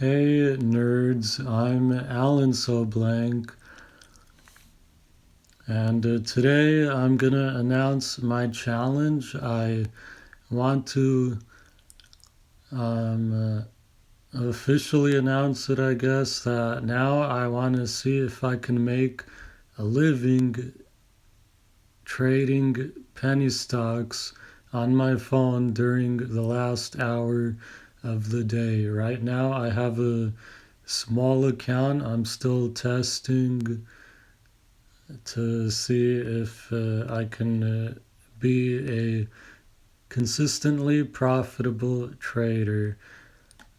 Hey nerds, I'm Alan Soblank, and today I'm gonna announce my challenge. I want to um, officially announce it, I guess, that now I want to see if I can make a living trading penny stocks on my phone during the last hour of the day. Right now, I have a small account. I'm still testing to see if I can be a consistently profitable trader.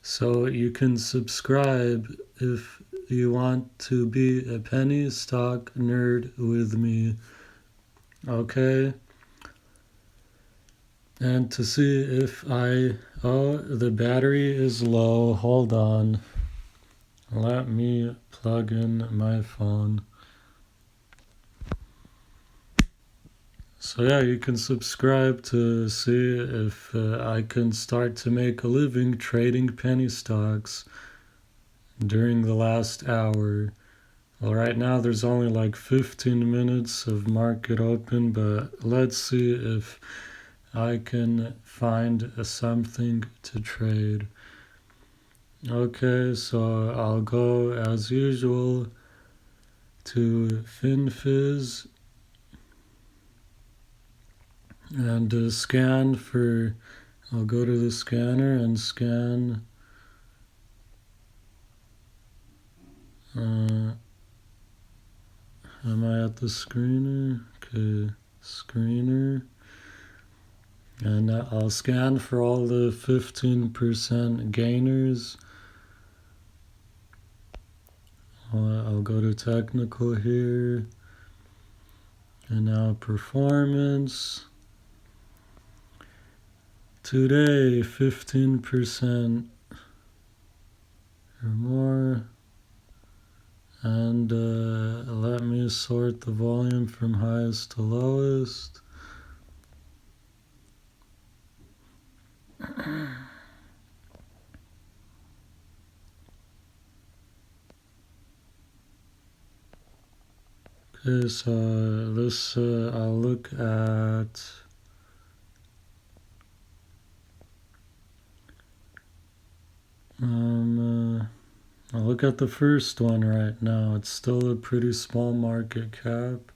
So you can subscribe if you want to be a penny stock nerd with me. Okay? And to see if oh, the battery is low. Hold on. Let me plug in my phone. So yeah, you can subscribe to see if I can start to make a living trading penny stocks during the last hour. Well, right now there's only like 15 minutes of market open, but let's see if I can find something to trade. Okay, so I'll go as usual to FinFizz and scan for. I'll go to the scanner and scan. Am I at the screener? Okay, screener. And I'll scan for all the 15% gainers. I'll go to technical here. And now performance. Today, 15% or more. And let me sort the volume from highest to lowest. Okay, so this I'll look at. I'll look at the first one right now. It's still a pretty small market cap.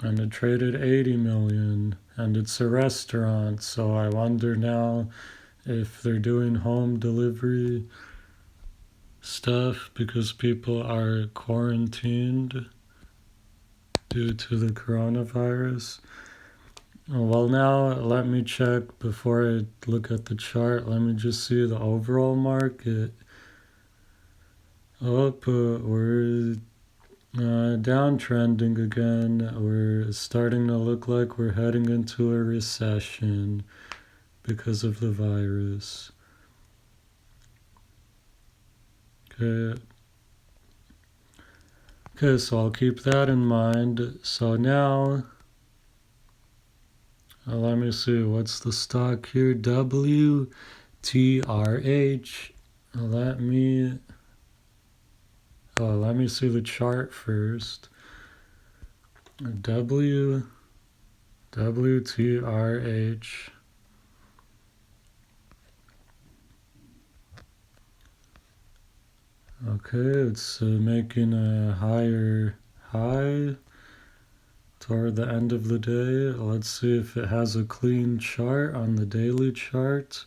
And it traded 80 million. And it's a restaurant, so I wonder now if they're doing home delivery stuff because people are quarantined due to the coronavirus. Well, now let me check before I look at the chart. Let me just see the overall market. We're downtrending again. We're starting to look like we're heading into a recession because of the virus. Okay. Okay, so I'll keep that in mind. So now, let me see, what's the stock here? WTRH. Let me see the chart first. WTRH. Okay, it's making a higher high toward the end of the day. Let's see if it has a clean chart on the daily chart.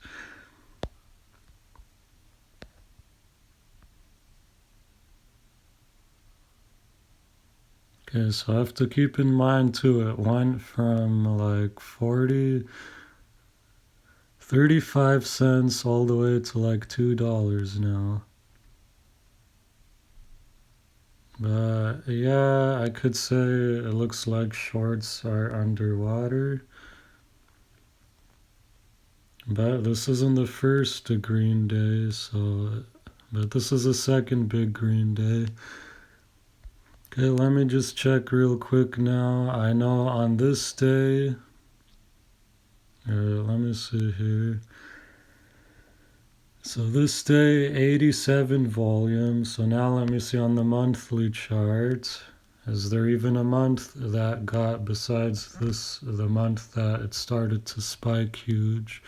Okay, so I have to keep in mind too, it went from like 35 cents all the way to like $2 now. But yeah, I could say it looks like shorts are underwater. But this isn't the first green day, but this is the second big green day. Okay, let me just check real quick now. I know on this day, let me see here. So this day, 87 volumes. So now let me see on the monthly chart. Is there even a month that got, besides this, the month that it started to spike huge?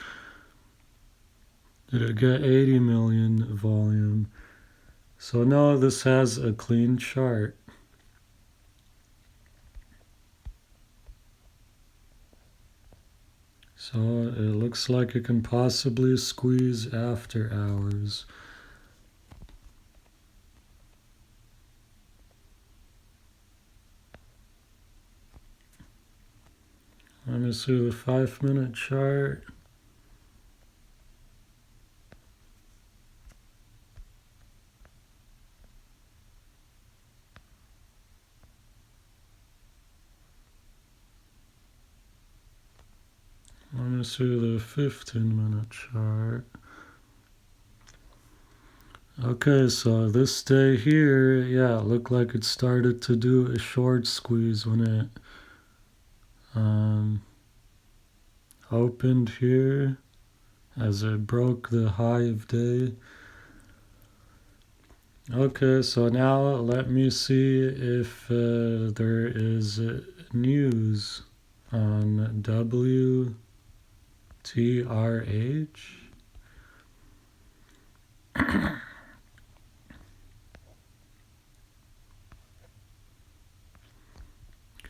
Did it get 80 million volume? So no, this has a clean chart. So it looks like it can possibly squeeze after hours. Let me see the 5-minute chart. Let me see the 15-minute chart. Okay, so this day here, yeah, it looked like it started to do a short squeeze when it opened here as it broke the high of day. Okay, so now let me see if there is news on WTRH.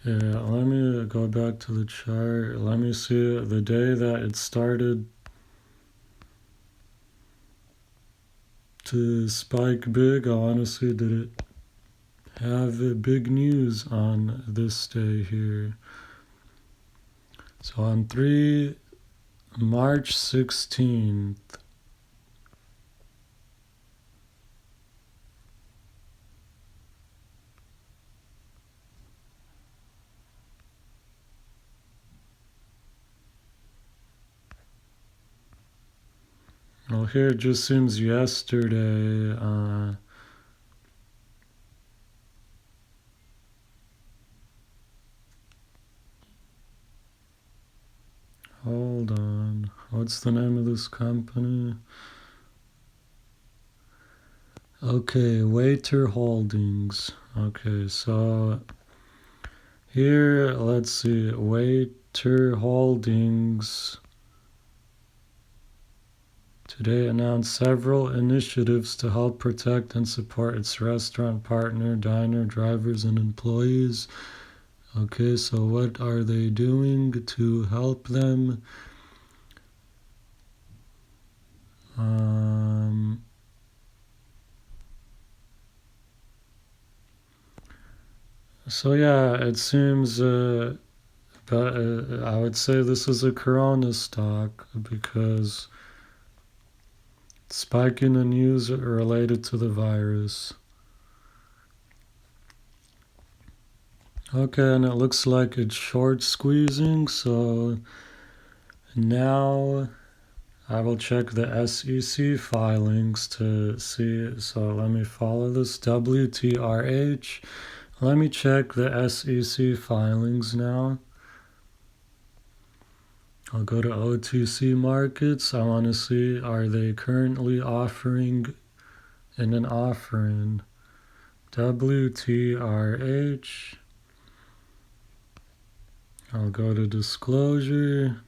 Yeah, let me go back to the chart. Let me see the day that it started to spike big. I want to see, did it have big news on this day here? So on March 16th, well, here it just seems yesterday. Hold on. What's the name of this company? Okay, Waiter Holdings. Okay, so here, let's see. Waiter Holdings today announced several initiatives to help protect and support its restaurant partner, diner, drivers, and employees. Okay, so what are they doing to help them? So yeah, it seems, but I would say this is a Corona stock because spiking the news related to the virus. Okay, and it looks like it's short squeezing, so now I will check the SEC filings to see. So let me follow this WTRH. Let me check the SEC filings now. I'll go to OTC markets. I want to see, are they currently offering in an offering? WTRH. I'll go to disclosure.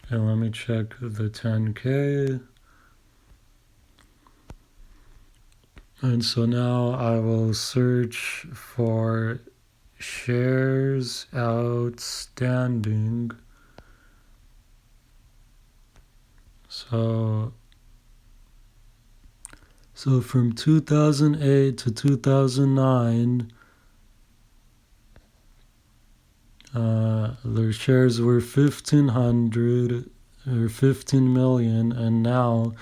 And let me check the 10K. And so now I will search for shares outstanding. So from 2008 to 2009, their shares were 1,500 or 15 million, and now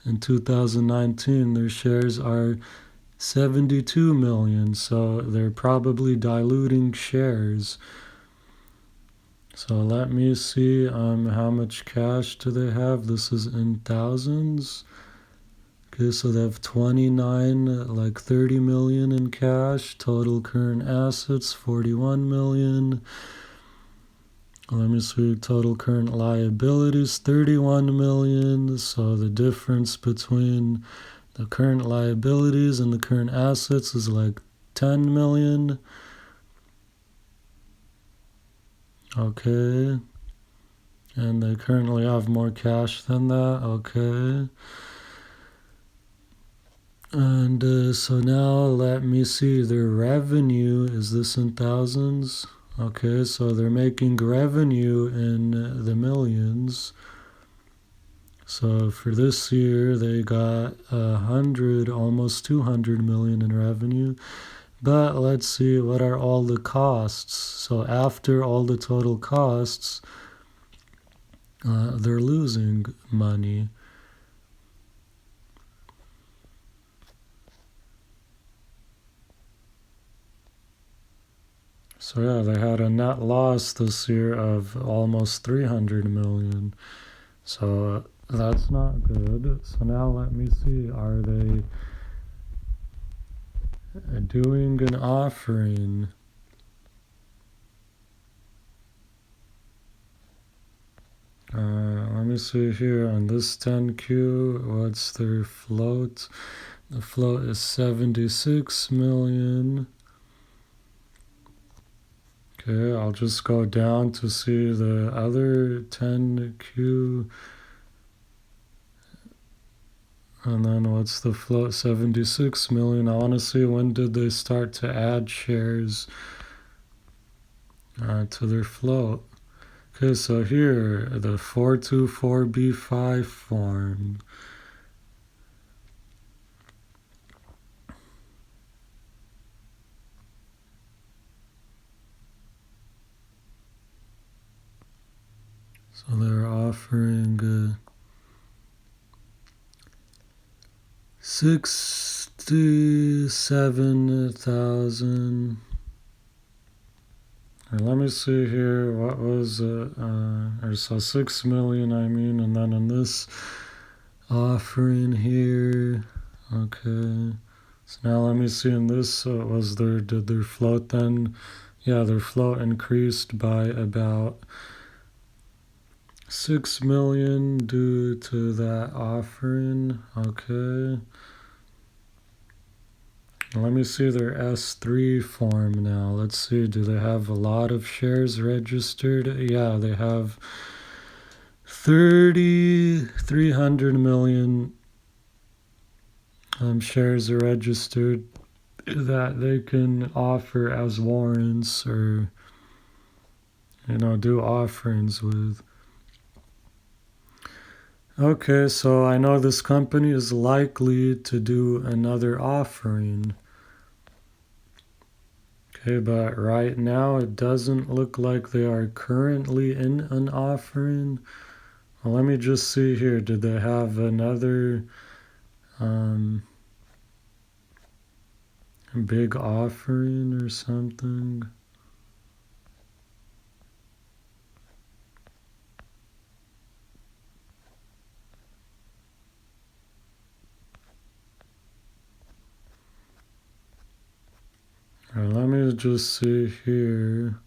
in 2019 their shares are 72 million. So they're probably diluting shares. So let me see how much cash do they have. This is in thousands. Okay, so they have 29, like 30 million in cash. Total current assets, 41 million. Let me see, total current liabilities, 31 million. So the difference between the current liabilities and the current assets is like 10 million. Okay. And they currently have more cash than that. Okay. And so now let me see, their revenue, is this in thousands? Okay, so they're making revenue in the millions. So for this year, they got 100, almost 200 million in revenue. But let's see, what are all the costs? So after all the total costs, they're losing money. So yeah, they had a net loss this year of almost 300 million. So that's not good. So now let me see, are they doing an offering? Let me see here on this 10Q, what's their float? The float is 76 million. Okay, I'll just go down to see the other 10Q. And then what's the float? 76 million. I want to see, when did they start to add shares to their float. Okay, so here, the 424B5 form. So they're offering 67,000. Let me see here, what was it? Or so 6 million, I mean, and then in this offering here, okay. So now let me see, in this, did their float then? Yeah, their float increased by about 6 million due to that offering. Okay. Let me see their S3 form now. Let's see, do they have a lot of shares registered? Yeah, they have 300 million shares are registered that they can offer as warrants, or do offerings with. Okay, so I know this company is likely to do another offering. Okay, but right now it doesn't look like they are currently in an offering. Well, let me just see here. Did they have another big offering or something? All right, let me just see here.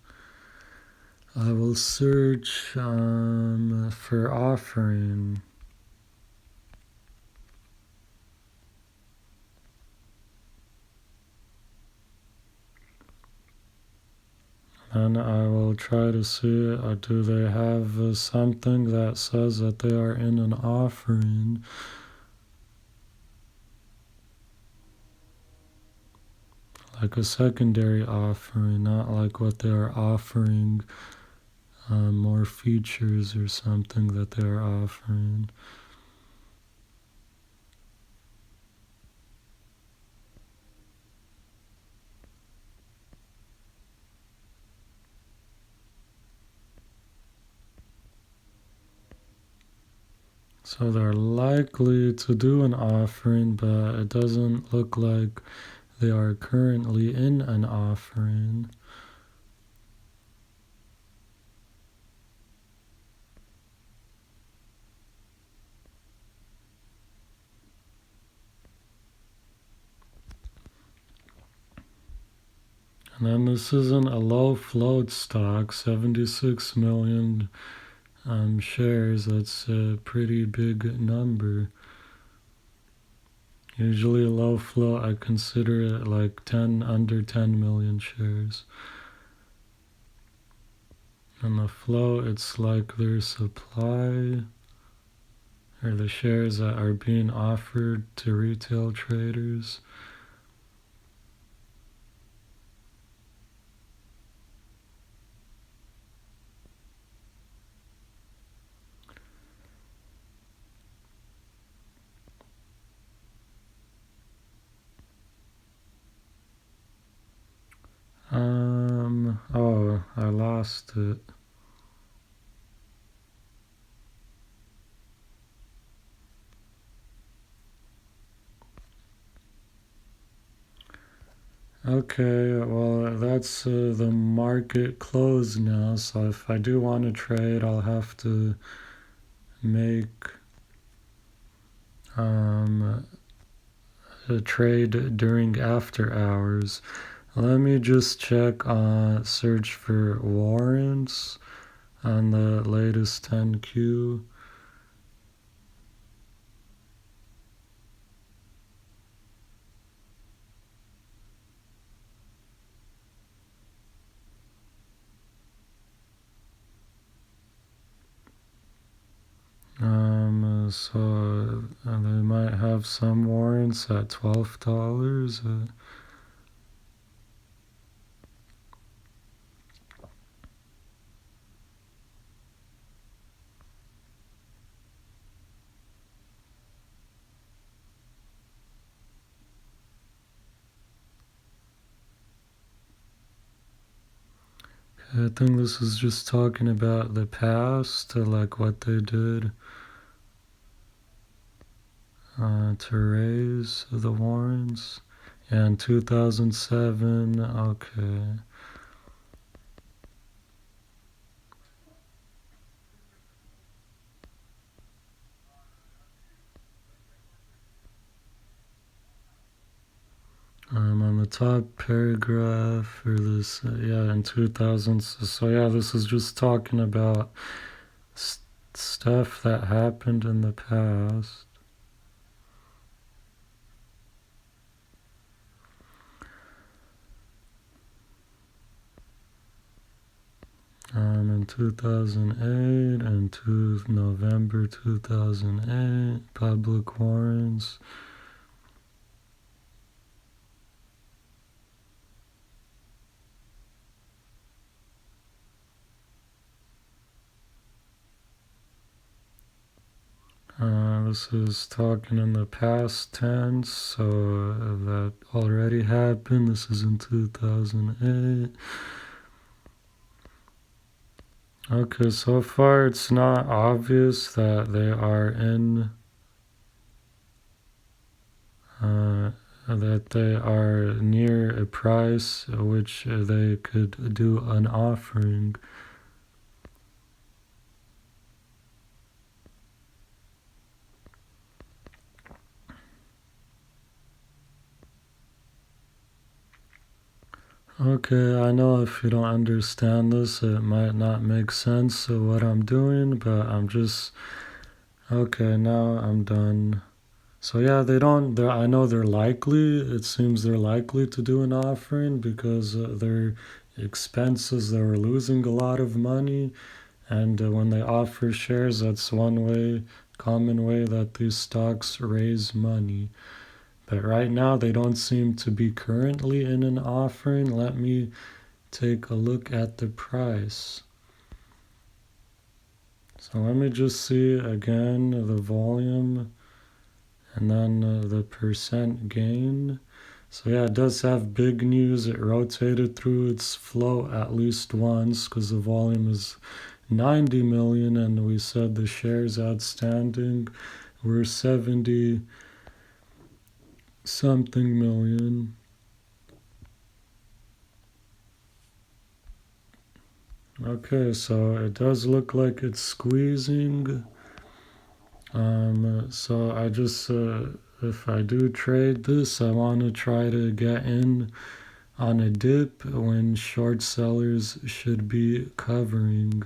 I will search for offering. And I will try to see, do they have something that says that they are in an offering? Like a secondary offering, not like what they are offering, more features or something that they are offering. So they're likely to do an offering, but it doesn't look like they are currently in an offering. And then this isn't a low float stock, 76 million shares. That's a pretty big number. Usually a low float, I consider it like under 10 million shares. And the float, it's like their supply or the shares that are being offered to retail traders. Oh, I lost it. Okay, well, that's the market close now, so if I do want to trade, I'll have to make a trade during after hours. Let me just check search for warrants on the latest 10Q. So they might have some warrants at $12. I think this is just talking about the past, like what they did to raise the warrants. Yeah, in 2007, okay. On the top paragraph for this, yeah, in 2000. So yeah, this is just talking about stuff that happened in the past. In 2008 and November 2008, public warrants. This is talking in the past tense, so that already happened. This is in 2008. Okay, so far it's not obvious that they are in, that they are near a price at which they could do an offering. Okay, I know if you don't understand this, it might not make sense of what I'm doing, but okay, now I'm done. So yeah, I know they're likely, it seems they're likely to do an offering because their expenses, they were losing a lot of money, and when they offer shares, that's one way, common way that these stocks raise money. But right now, they don't seem to be currently in an offering. Let me take a look at the price. So let me just see again the volume and then the percent gain. So yeah, it does have big news. It rotated through its float at least once because the volume is 90 million and we said the shares outstanding were 70 something million. Okay, so it does look like it's squeezing. So I just, if I do trade this, I want to try to get in on a dip when short sellers should be covering.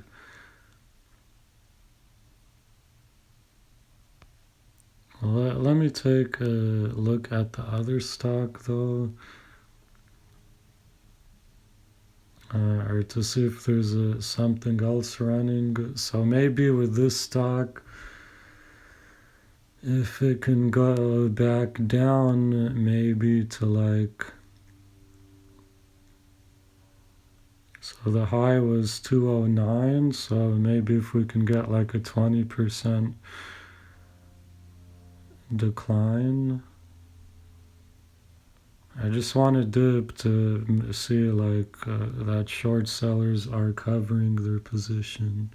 Let me take a look at the other stock though, or to see if there's something else running. So maybe with this stock, if it can go back down maybe to like, so the high was 209, so maybe if we can get like a 20% decline. I just want to dip to see like that short sellers are covering their position.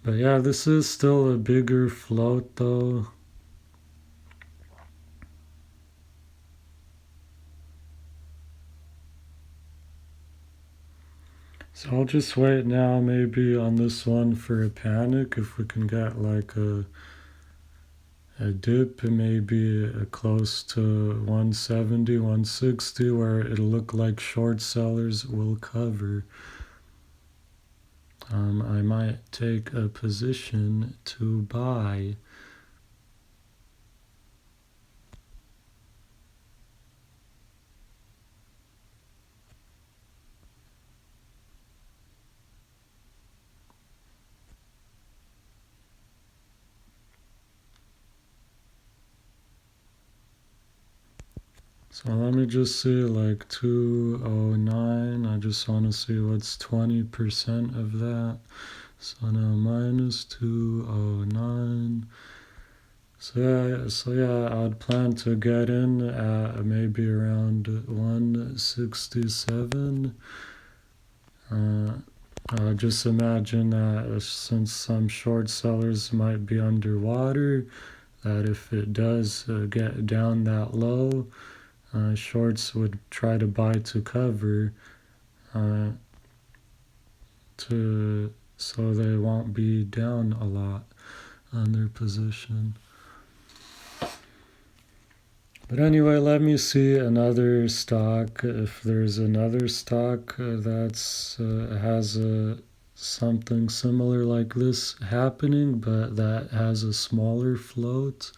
But yeah, this is still a bigger float though. So I'll just wait now maybe on this one for a panic if we can get like a dip maybe close to 170, 160 where it'll look like short sellers will cover. I might take a position to buy. So let me just see like 209. I just want to see what's 20% of that. So now minus 209. So yeah, I'd plan to get in at maybe around 167. Just imagine that since some short sellers might be underwater, that if it does get down that low, shorts would try to buy to cover, uh, so they won't be down a lot on their position. But anyway, let me see another stock. If there's another stock that's has something similar like this happening, but that has a smaller float.